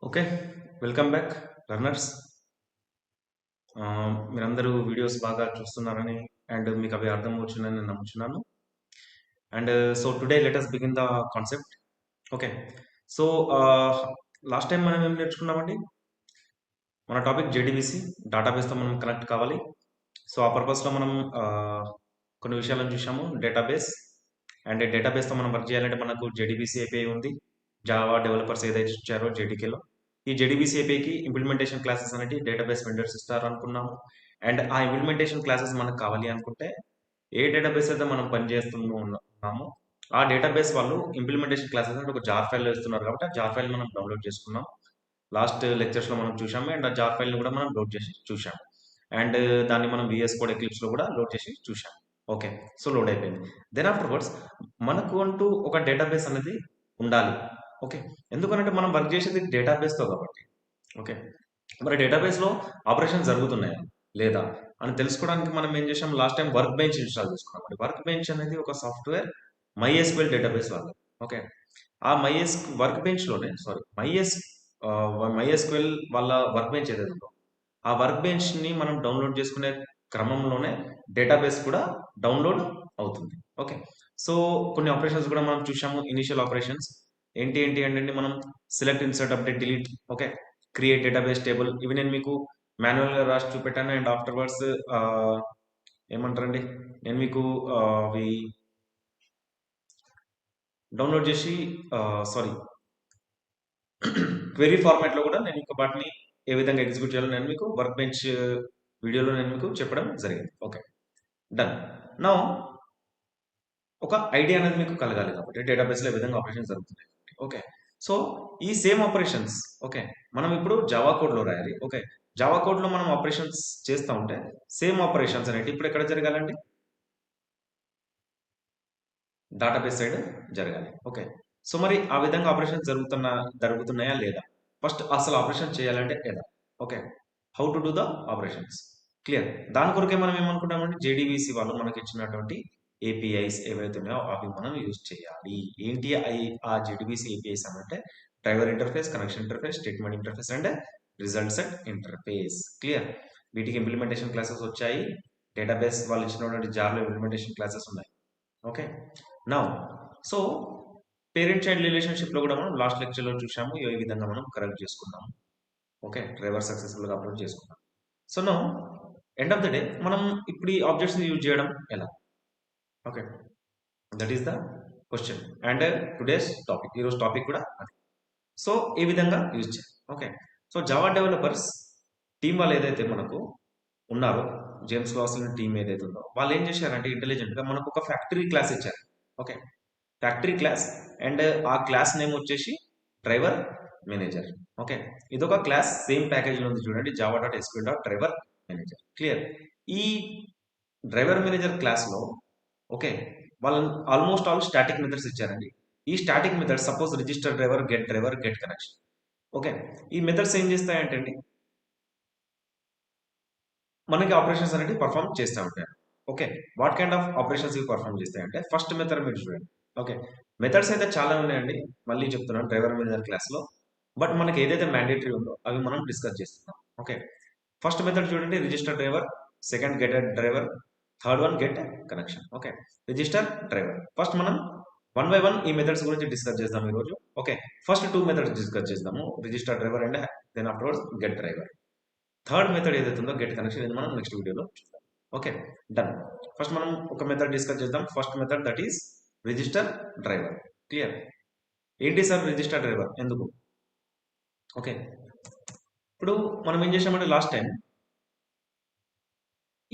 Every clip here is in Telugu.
ఓకే. Welcome back learners. మీరందరూ వీడియోస్ బాగా చూస్తున్నారని అండ్ మీకు అవి అర్థం అవుతుందని నేను నమ్ముతున్నాను. And so today let us begin the concept. Okay. So last time మనం ఏం నేర్చుకున్నామండి? మన టాపిక్ జేడీబీసీ డేటాబేస్తో మనం కనెక్ట్ కావాలి. సో ఆ పర్పస్లో మనం కొన్ని విషయాలను చూసాము. డేటాబేస్ అండ్ డేటాబేస్తో మనం వర్క్ చేయాలంటే మనకు జేడీబీసీ ఏపీఐ ఉంది. జావా డెవలపర్స్ ఏదైతే ఇచ్చారో జేడీకేలో ఈ జేడీబీసీ ఏపీఐకి ఇంప్లిమెంటేషన్ క్లాసెస్ అనేవి డేటాబేస్ వెండర్స్ ఇస్తారు అనుకున్నాము. అండ్ ఆ ఇంప్లిమెంటేషన్ క్లాసెస్ మనకు కావాలి అనుకుంటే ఏ డేటాబేస్ అయితే మనం పనిచేస్తున్నామో ఆ డేటాబేస్ వాళ్ళు ఇంప్లిమెంటేషన్ క్లాసెస్ అంటే ఒక జార్ ఫైల్లో ఇస్తున్నారు కాబట్టి ఆ జార్ ఫైల్ మనం డౌన్లోడ్ చేసుకున్నాం. లాస్ట్ లెక్చర్స్లో మనం చూసాము అండ్ ఆ జార్ ఫైల్ని కూడా మనం లోడ్ చేసి చూసాము. అండ్ దాన్ని మనం విఎస్ కోడ్ ఎక్లిప్స్లో కూడా లోడ్ చేసి చూసాం. ఓకే. సో లోడ్ అయిపోయింది. దెన్ ఆఫ్టర్వర్డ్స్ మనకు అంటూ ఒక డేటాబేస్ అనేది ఉండాలి. ఓకే. ఎందుకనంటే మనం వర్క్ చేసేది డేటాబేస్తో కాబట్టి. ఓకే. మరి డేటాబేస్లో ఆపరేషన్ జరుగుతున్నాయా లేదా అని తెలుసుకోవడానికి మనం ఏం చేసాం, last time work bench install చేసుకున్నాం. వర్క్ బెంచ్ అనేది ఒక సాఫ్ట్వేర్ MySQL డేటాబేస్ వాళ్ళు. ఓకే. ఆ వర్క్ బెంచ్లోనే MySQL వాళ్ళ వర్క్ బెంచ్ ఏదైతే ఉందో ఆ వర్క్ బెంచ్ని మనం డౌన్లోడ్ చేసుకునే క్రమంలోనే డేటాబేస్ కూడా డౌన్లోడ్ అవుతుంది. ఓకే. సో కొన్ని ఆపరేషన్స్ కూడా మనం చూసాము. ఇనిషియల్ ఆపరేషన్స్ ఏంటి ఏంటి అంటే మనం select, insert, update, delete, okay, create database table ఇవి నేను మీకు మాన్యువల్గా రాసి చూపెట్టాను. అండ్ ఆఫ్టర్వర్డ్స్ ఏమంటారండి, నేను మీకు అవి డౌన్లోడ్ చేసి సారీ క్వెరీ ఫార్మాట్లో కూడా నేను మీకు వాటిని ఏ విధంగా ఎగ్జిక్యూట్ చేయాలో నేను మీకు వర్క్ బెంచ్ వీడియోలో నేను మీకు చెప్పడం జరిగింది. Okay, done. నౌ ఒక ఐడియా అనేది మీకు కలగాలి కాబట్టి డేటాబేస్లో ఏ విధంగా ఆపరేషన్స్ జరుగుతున్నాయి. ఓకే. సో ఈ సేమ్ ఆపరేషన్స్ ఓకే మనం ఇప్పుడు జావా కోడ్లో రాయాలి. ఓకే. జావా కోడ్లో మనం ఆపరేషన్స్ చేస్తూ ఉంటే సేమ్ ఆపరేషన్స్ అనేవి ఇప్పుడు ఎక్కడ జరగాలండి? డేటాబేస్ సైడ్ జరగాలి. ఓకే. సో మరి ఆ విధంగా ఆపరేషన్స్ జరుగుతున్నాయా లేదా? ఫస్ట్ అసలు ఆపరేషన్ చేయాలంటే ఎలా? Okay. How to do the operations clear. దాని కొరకే మనం ఏమనుకుంటామంటే జేడీబీసీ వాళ్ళు మనకి ఇచ్చినటువంటి ఏపీఐస్ ఏవైతే ఉన్నాయో అవి మనం యూజ్ చేయాలి. ఏంటి ఆ జేడీబీసీ ఏపీఐస్ అంటే driver interface, connection interface, statement interface and result set interface. Clear. వీటికి ఇంప్లిమెంటేషన్ క్లాసెస్ వచ్చాయి. డేటాబేస్ వాళ్ళు ఇచ్చినటువంటి జార్లో ఇంప్లిమెంటేషన్ క్లాసెస్ ఉన్నాయి. Okay. Now so parent child రిలేషన్షిప్లో కూడా మనం లాస్ట్ లెక్చర్లో చూసాము ఏ విధంగా మనం కరెక్ట్ చేసుకున్నాము. ఓకే. డ్రైవర్ సక్సెస్ఫుల్గా అప్లోడ్ చేసుకున్నాం. So now end of the day మనం ఇప్పుడు ఈ ఆబ్జెక్ట్స్ని యూజ్ చేయడం ఎలా? Okay, that is the question and today's topic. ఈరోజు టాపిక్ కూడా అది. సో ఏ విధంగా యూజ్ చేయాలి? Okay. So Java developers team వాళ్ళు ఏదైతే మనకు ఉన్నారో, జేమ్స్ లాస్లిన్ టీం ఏదైతే ఉందో వాళ్ళు ఏం చేశారంటే ఇంటెలిజెంట్గా మనకు ఒక ఫ్యాక్టరీ క్లాస్ ఇచ్చారు. ఓకే. ఫ్యాక్టరీ క్లాస్ అండ్ ఆ క్లాస్ నేమ్ వచ్చేసి డ్రైవర్ మేనేజర్. ఓకే. ఇదొక క్లాస్ సేమ్ ప్యాకేజ్ ఉంది చూడండి, Java dot SQL dot driver manager. Clear. ఈ డ్రైవర్ మేనేజర్ క్లాస్లో ఓకే వాళ్ళు ఆల్మోస్ట్ ఆల్ స్టాటిక్ మెథడ్స్ ఇచ్చారండి. ఈ static method suppose register driver get connection. Okay. ఈ మెథడ్స్ ఏం చేస్తాయంటే అండి మనకి ఆపరేషన్స్ అనేవి పర్ఫామ్ చేస్తూ ఉంటాయి. Okay. What kind of operations ఇవి పర్ఫామ్ చేస్తాయంటే ఫస్ట్ మెథడ్ మీరు చూడండి. ఓకే. మెథడ్స్ అయితే చాలా ఉన్నాయండి. మళ్ళీ చెప్తున్నాను డ్రైవర్ మేనేజర్ క్లాస్లో. బట్ మనకి ఏదైతే మ్యాండేటరీ ఉందో అవి మనం డిస్కస్ చేస్తున్నాం. ఓకే. ఫస్ట్ మెథడ్ చూడండి, register driver. Second get driver. Third one get connection. Okay. Register driver. First మనం వన్ బై వన్ ఈ మెథడ్స్ గురించి డిస్కస్ చేద్దాం ఈరోజు. Okay. First two methods discuss చేద్దాము, register driver and then afterwards get driver. Third method ఏదైతే ఉందో గెట్ కనెక్షన్, ఇది మనం నెక్స్ట్ వీడియోలో చూద్దాం. Okay, done. ఫస్ట్ మనం ఒక మెథడ్ డిస్కస్ చేద్దాం. First method that is register driver. Clear. ఏంటి సార్ రిజిస్టర్ డ్రైవర్ ఎందుకు? ఓకే. ఇప్పుడు మనం ఏం చేసామంటే లాస్ట్ టైం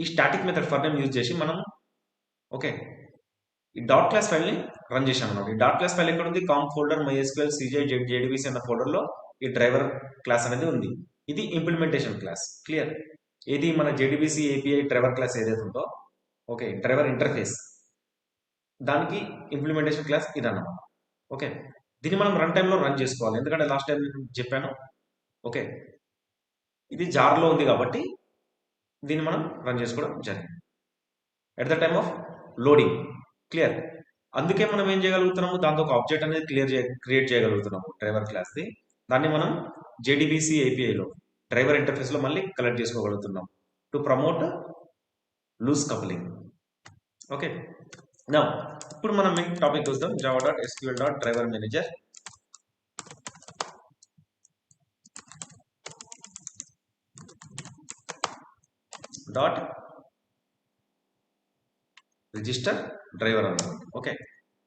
ఈ static method for name use చేసి మనం ఓకే ఈ డాట్ క్లాస్ ఫైల్ని రన్ చేసాం అన్నమాట. ఈ డాట్ క్లాస్ ఫైల్ ఎక్కడ ఉంది? Com folder MySQL CJ JDBC అన్న ఫోల్డర్లో ఈ డ్రైవర్ క్లాస్ అనేది ఉంది. ఇది ఇంప్లిమెంటేషన్ క్లాస్. క్లియర్. ఇది మన JDBC API డ్రైవర్ క్లాస్ ఏదైతే ఉందో ఓకే డ్రైవర్ ఇంటర్ఫేస్ దానికి ఇంప్లిమెంటేషన్ క్లాస్ ఇది అన్నమాట. ఓకే. దీన్ని మనం రన్ టైంలో రన్ చేసుకోవాలి. ఎందుకంటే లాస్ట్ టైం చెప్పాను ఓకే ఇది జార్లో ఉంది కాబట్టి దీన్ని మనం రన్ చేసుకోవడం జరిగింది. At the time of loading. Clear. అందుకే మనం ఏం చేయగలుగుతున్నాము, దాంతో ఒక ఆబ్జెక్ట్ అనేది క్రియేట్ చేయగలుగుతున్నాము డ్రైవర్ క్లాస్ది. దాన్ని మనం జేడీబీసీ ఏపీఐలో డ్రైవర్ ఇంటర్ఫేస్లో మళ్ళీ కలెక్ట్ చేసుకోగలుగుతున్నాం to promote loose coupling. Okay, నా ఇప్పుడు మనం మెయిన్ టాపిక్ చూద్దాం. Java dot SQL dot driver manager dot register driver అన్నమాట. ఓకే,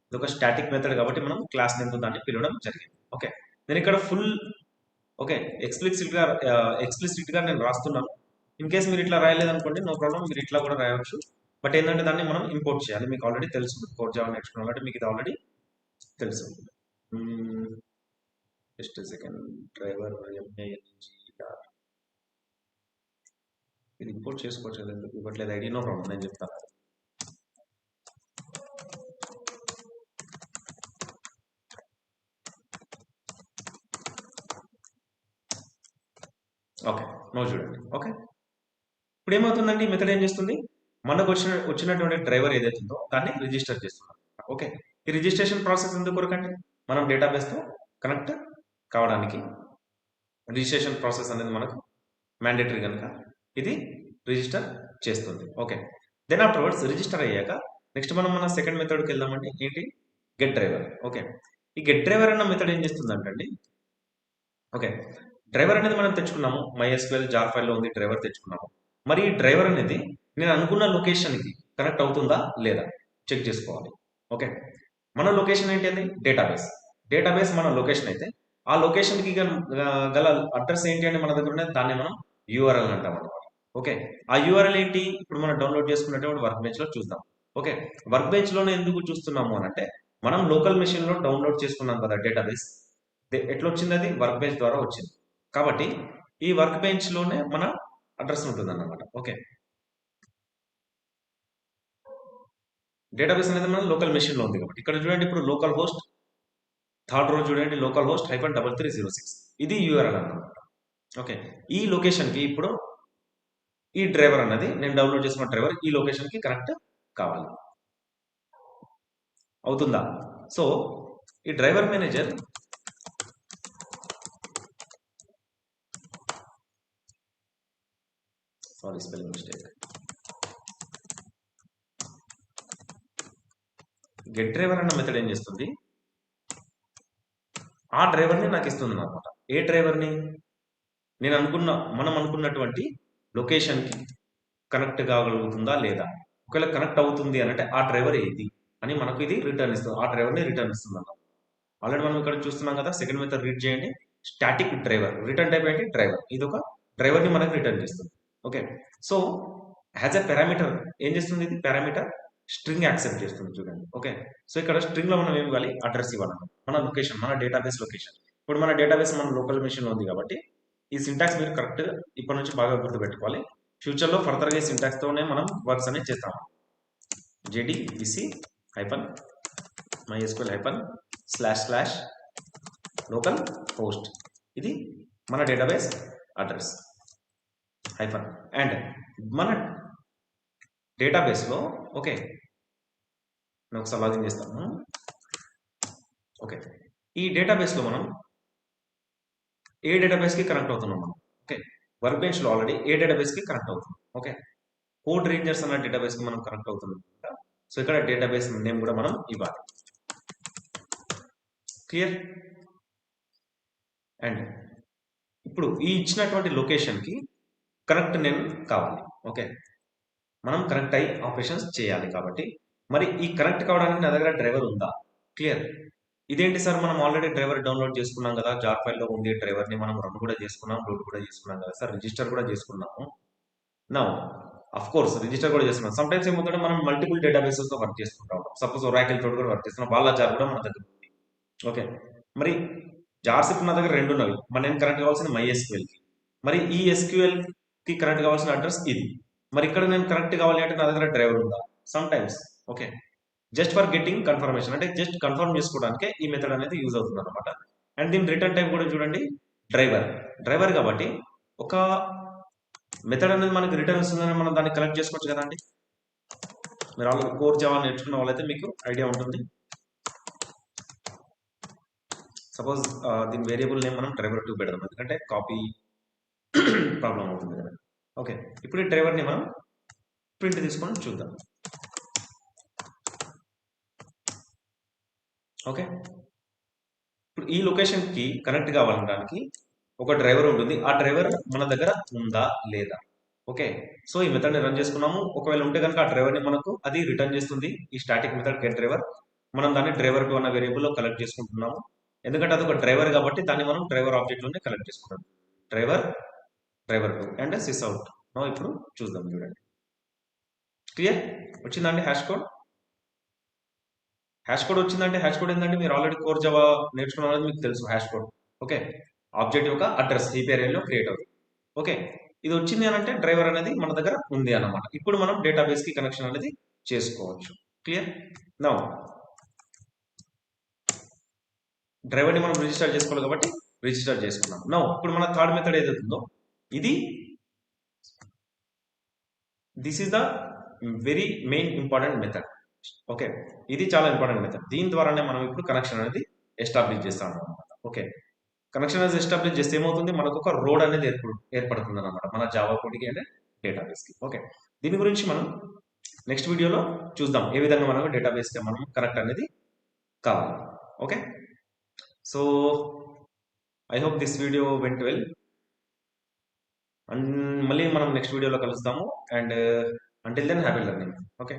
ఇది ఒక స్టాటిక్ మెథడ్ కాబట్టి మనం క్లాస్ నేమ్తో దాన్ని పిలవడం జరిగింది. ఓకే, నేను ఇక్కడ ఫుల్ ఓకే ఎక్స్ప్లిసిట్ గా నేను రాస్తున్నాను. ఇన్ కేస్ మీరు ఇట్లా రాయలేదనుకోండి, నో ప్రాబ్లం, మీరు ఇట్లా కూడా రాయవచ్చు. బట్ ఏంటంటే దాన్ని మనం ఇంపోర్ట్ చేయాలి. మీకు ఆల్రెడీ తెలుసు, కోడ్ జావా నేర్చుకున్నాం కాబట్టి మీకు ఇది ఆల్రెడీ తెలుసు. జస్ట్ సెకండ్, డ్రైవర్ ఇది ఇంపోర్ట్ చేసుకోవచ్చు కదా, ఎందుకు ఇవ్వట్లేదు ఐడి? నో ప్రాబ్లం, నేను చెప్తాను. ఓకే, నో చూడండి. ఓకే, ఇప్పుడు ఏమవుతుందండి, ఈ మెథడ్ ఏం చేస్తుంది, మనకు వచ్చినటువంటి డ్రైవర్ ఏదైతే ఉందో దాన్ని రిజిస్టర్ చేస్తున్నాం. ఓకే, ఈ రిజిస్ట్రేషన్ ప్రాసెస్ ఎందుకు కొరకండి, మనం డేటాబేస్తో కనెక్ట్ కావడానికి రిజిస్ట్రేషన్ ప్రాసెస్ అనేది మనకు మ్యాండేటరీ కనుక ఇది రిజిస్టర్ చేస్తుంది. ఓకే, దెన్ ఆఫ్టర్వర్డ్స్ రిజిస్టర్ అయ్యాక నెక్స్ట్ మనం మన సెకండ్ మెథడ్కి వెళ్దామండి. ఏంటి, గెట్ డ్రైవర్. ఓకే, ఈ గెట్ డ్రైవర్ అన్న మెథడ్ ఏం చేస్తుందంటండి, ఓకే, డ్రైవర్ అనేది మనం తెచ్చుకున్నాము, MySQL జార్ ఫైల్లో ఉంది, డ్రైవర్ తెచ్చుకున్నాము. మరి ఈ డ్రైవర్ అనేది నేను అనుకున్న లొకేషన్కి కనెక్ట్ అవుతుందా లేదా చెక్ చేసుకోవాలి. ఓకే, మన లొకేషన్ ఏంటి, అది డేటాబేస్. డేటాబేస్ మన లొకేషన్ అయితే ఆ లొకేషన్కి గల అడ్రస్ ఏంటి అంటే మన దగ్గర ఉన్నది, దాన్ని మనం యూఆర్ఎల్ అంటాం అనమాట. ఓకే, ఆ యూఆర్ఎల్ ఏంటి, ఇప్పుడు మనం డౌన్లోడ్ చేసుకున్నటువంటి వర్క్ బెంచ్లో చూద్దాం. ఓకే, వర్క్ బెంచ్లోనే ఎందుకు చూస్తున్నాము అని అంటే, మనం లోకల్ మెషిన్లో డౌన్లోడ్ చేసుకున్నాం కదా డేటాబేస్, ఎట్లా వచ్చింది, అది వర్క్ బెంచ్ ద్వారా వచ్చింది. కాబట్టి ఈ వర్క్ బెంచ్ లోనే మన అడ్రస్ ఉంటుంది అన్నమాట. ఓకే, డేటాబేస్ అనేది మన లోకల్ మెషిన్ లో ఉంది కాబట్టి ఇక్కడ చూడండి, ఇప్పుడు లోకల్ హోస్ట్ థర్డ్ రో చూడండి, లోకల్ హోస్ట్ -3306 ఇది యూఆర్ఎల్ అన్నమాట. ఓకే, ఈ లొకేషన్ కి ఇప్పుడు ఈ డ్రైవర్ అన్నది, నేను డౌన్లోడ్ చేసుకున్న డ్రైవర్ ఈ లొకేషన్ కి కనెక్ట్ కావాలి. అవుతుందా? సో ఈ driver manager sorry spelling mistake, get driver అన్న మెథడ్ ఏం చేస్తుంది, ఆ డ్రైవర్ని నాకు ఇస్తుంది అనమాట. ఏ డ్రైవర్ని, మనం అనుకున్నటువంటి లొకేషన్కి కనెక్ట్ కాగలుగుతుందా లేదా, ఒకవేళ కనెక్ట్ అవుతుంది అని అంటే ఆ డ్రైవర్ ఏది అని మనకు ఇది రిటర్న్ ఇస్తుంది, ఆ డ్రైవర్ని రిటర్న్ ఇస్తుంది అన్నమాట. ఆల్రెడీ మనం ఇక్కడ చూస్తున్నాం కదా, సెకండ్ మెథడ్ రీడ్ చేయండి, స్టాటిక్ డ్రైవర్, రిటర్న్ టైప్ ఏంటి డ్రైవర్, ఇది ఒక డ్రైవర్ని మనకు రిటర్న్ చేస్తుంది. Okay, so as a parameter ఏం చేస్తుంది, ఇది పారామీటర్ స్ట్రింగ్ యాక్సెప్ట్ చేస్తుంది చూడండి. ఓకే, సో ఇక్కడ స్ట్రింగ్ లో మనం ఏం ఇవ్వాలి, అడ్రస్ ఇవ్వాలి, మన లొకేషన్, మన డేటాబేస్ లొకేషన్. ఇప్పుడు మన డేటాబేస్ మన లోకల్ మెషిన్ లో ఉంది కాబట్టి ఈ సింటాక్స్ మీరు కరెక్ట్ ఇప్పటి నుంచి బాగా గుర్తుపెట్టుకోవాలి. ఫ్యూచర్ లో ఫర్దర్ గా సింటాక్స్ తోనే మనం వర్క్స్ అనేది చేస్తాము. JDBC MySQL // లోకల్ హోస్ట్, ఇది మన డేటాబేస్ అడ్రస్ అండ్ మన డేటాబేస్ లో. ఓకే, నేను ఒకసారి లాగిన్ చేస్తాను. ఓకే, ఈ డేటాబేస్ లో మనం ఏ డేటాబేస్ కి కనెక్ట్ అవుతున్నాం మనం. ఓకే, వర్క్ బెంచ్ లో ఆల్రెడీ ఏ డేటాబేస్ కి కనెక్ట్ అవుతున్నాం. ఓకే, కోడ్ రేంజర్స్ అన్న డేటాబేస్ కి మనం కనెక్ట్ అవుతున్నాం. సో ఇక్కడ డేటాబేస్ నేమ్ కూడా మనం ఇవ్వాలి. క్లియర్? అండ్ ఇప్పుడు ఈ ఇచ్చినటువంటి లొకేషన్ కి కనెక్ట్ నేమ్ కావాలి. ఓకే, మనం కనెక్ట్ అయ్యి ఆపరేషన్స్ చేయాలి కాబట్టి మరి ఈ కనెక్ట్ కావడానికి నా దగ్గర డ్రైవర్ ఉందా? క్లియర్? ఇదేంటి సార్, మనం ఆల్రెడీ డ్రైవర్ డౌన్లోడ్ చేసుకున్నాం కదా, జార్ ఫైల్లో ఉంది డ్రైవర్ ని మనం రన్ కూడా చేసుకున్నాం, లోడ్ కూడా చేసుకున్నాం కదా సార్, రిజిస్టర్ కూడా చేసుకున్నాము. నా అఫ్ కోర్స్ రిజిస్టర్ కూడా చేస్తున్నాం. సమ్ టైమ్స్ ఏమవుతుంటే మనం మల్టిపుల్ డేటాబేసెస్ తో వర్క్ చేసుకుంటాం. సపోజ్ ఒరాకిల్ తోటి కూడా వర్క్ చేస్తున్నాం, వాళ్ళ జార్ కూడా మన దగ్గర ఉంది. ఓకే, మరి జార్స్ ఇప్పుడు నా దగ్గర 2 ఉన్నవి, మరి నేను కనెక్ట్ కావాల్సిన MySQL కి, మరి ఈ SQL కి కనెక్ట్ కావాల్సిన అడ్రస్ ఇది. మరి ఇక్కడ నేను కనెక్ట్ కావాలి అంటే నా దగ్గర డ్రైవర్ ఉందా? Some times. Okay, just for getting confirmation, అంటే జస్ట్ కన్ఫర్మ్ చేసుకోవడానికి ఈ మెథడ్ అనేది యూజ్ అవుతుంది అనమాట. అండ్ దీని రిటర్న్ టైప్ కూడా చూడండి, డ్రైవర్ కాబట్టి ఒక మెథడ్ అనేది మనకి రిటర్న్ వస్తుందని మనం దాన్ని కలెక్ట్ చేసుకోవచ్చు కదండి. మీరు ఆల్రెడీ కోర్ జావా నేర్చుకున్న వాళ్ళైతే మీకు ఐడియా ఉంటుంది. సపోజ్ దీని వేరియబుల్ నేమ్ మనం డ్రైవర్2 పెడదాం, ఎందుకంటే కాపీ ప్రాబ్లం అవుతుంది కదా. ఓకే, ఇప్పుడు ఈ డ్రైవర్ని మనం ప్రింట్ తీసుకొని చూద్దాం. ఓకే, ఇప్పుడు ఈ లొకేషన్కి కనెక్ట్ కావాలనడానికి ఒక డ్రైవర్ ఉంటుంది. ఆ డ్రైవర్ మన దగ్గర ఉందా లేదా. ఓకే, సో ఈ మెథడ్ని రన్ చేసుకున్నాము. ఒకవేళ ఉంటే కనుక ఆ డ్రైవర్ని మనకు అది రిటర్న్ చేస్తుంది. ఈ స్టాటిక్ మెథడ్ గెట్ డ్రైవర్. మనం దాన్ని డ్రైవర్2 అన్న వేరియబుల్లో కలెక్ట్ చేసుకుంటున్నాము. ఎందుకంటే అది ఒక డ్రైవర్ కాబట్టి దాన్ని మనం డ్రైవర్ ఆబ్జెక్ట్లోనే కలెక్ట్ చేసుకుంటాం. డ్రైవర్2 అండ్ సిస్ అవుట్. ఇప్పుడు చూద్దాం, చూడండి. క్లియర్ వచ్చిందండి హ్యాష్ కోడ్ వచ్చిందంటే హ్యాష్ కోడ్ ఏంటంటే మీరు ఆల్రెడీ కోర్ జావా నేర్చుకున్న వాళ్ళకి మీకు తెలుసు హ్యాష్ కోడ్. ఓకే, ఆబ్జెక్ట్ యొక్క అడ్రస్ హీప్ ఏరియాలో క్రియేట్ అవుతుంది. ఓకే, ఇది వచ్చింది అని అంటే డ్రైవర్ అనేది మన దగ్గర ఉంది అన్నమాట. ఇప్పుడు మనం డేటాబేస్ కి కనెక్షన్ అనేది చేసుకోవచ్చు. క్లియర్. నౌ డ్రైవర్ని మనం రిజిస్టర్ చేసుకోవాలి కాబట్టి రిజిస్టర్ చేసుకున్నాం. నౌ ఇప్పుడు మన థర్డ్ మెథడ్ ఏదైతే ఉందో ఇది this is the very main important method. Okay, ఇది చాలా ఇంపార్టెంట్ మెథడ్. దీని ద్వారానే మనం ఇప్పుడు కనెక్షన్ అనేది ఎస్టాబ్లిష్ చేస్తాం అనమాట. ఓకే, కనెక్షన్ అనేది ఎస్టాబ్లిష్ చేస్తే ఏమవుతుంది, మనకు ఒక రోడ్ అనేది ఏర్పడుతుంది అనమాట మన జావా కోడ్కి అండ్ డేటాబేస్కి. ఓకే, దీని గురించి మనం నెక్స్ట్ వీడియోలో చూద్దాం, ఏ విధంగా మనం డేటాబేస్కి మనం కనెక్ట్ అనేది కావాలి. Okay, so I hope this video went well. And మళ్ళీ మనం నెక్స్ట్ వీడియోలో కలుస్తాము. And until then happy learning. Okay.